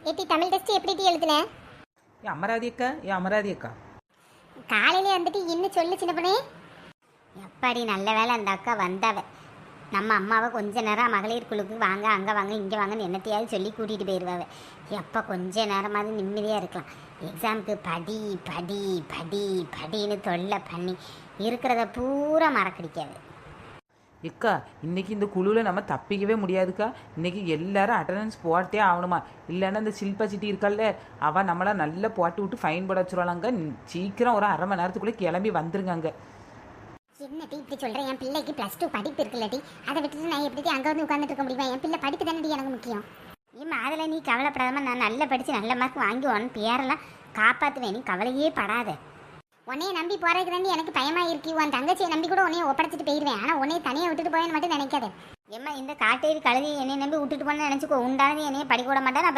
ஏட்டி தமிழ் டெஸ்ட் எப்படி டி எழுதுன? ஏன் அமராதி அக்கா அமராதி அக்கா காலையிலே வந்துட்டு இன்னும் சொல்லு சின்ன பொண்ணே. எப்படி நல்ல வேலை அந்த அக்கா வந்தாவ. நம்ம அம்மாவை கொஞ்ச நேரம் மகளிர் குழுக்கு வாங்க அங்கே வாங்க இங்கே வாங்கன்னு என்னத்தையாவது சொல்லி கூட்டிகிட்டு போயிடுவாவ. எப்போ கொஞ்ச நேரமாவது நிம்மதியாக இருக்கலாம். எக்ஸாமுக்கு படி படி படி படின்னு தொல்லை பண்ணி இருக்கிறத பூரா மறக்கடிக்காது. அக்கா இன்னைக்கு இந்த குழுவில் நம்ம தப்பிக்கவே முடியாதுக்கா. இன்னைக்கு எல்லாரும் அட்டண்டன்ஸ் போட்டே ஆகணுமா, இல்லைன்னா இந்த சில்பா சிட்டி இருக்கால்ல அவள் நம்மளை நல்லா போட்டு விட்டு ஃபைன் போட வச்சுருவாளாங்க. சீக்கிரம் ஒரு அரை மணி நேரத்துக்குள்ளே கிளம்பி வந்துருங்க. என்னடி இப்படி சொல்கிறேன்? என் பிள்ளைக்கு +2 படிப்பு இருக்குல்லடி, அதை விட்டுட்டு நான் எப்படி அங்கே வந்து உட்காந்துட்டு இருக்க முடியுமா? என் பிள்ளை படிப்பு தானடி எனக்கு முக்கியம். ஏம்மா அதில் நீ கவலைப்படாதமா, நான் நல்லா படித்து நல்ல மார்க் வாங்கி உன் பேரெல்லாம் காப்பாற்றுவேன், நீ கவலையே படாத. உன்னைய நம்பி போகிறதுக்கு தாண்டி எனக்கு பயமாக இருக்கு. உன் தங்கச்சியை நம்பி கூட உன்னைய ஒப்படைச்சிட்டு போயிடுவேன், ஆனால் உன்னைய தனியாக விட்டுட்டு போயேன்னு மட்டும் நினைக்காத. ஏம்மா இந்த காட்டேரி கழுதி என்னை நம்பி விட்டுட்டு போனேன்னு நினச்சிக்கோ, உண்டானது என்னைய படிக்க விட மாட்டேன். அப்புறம்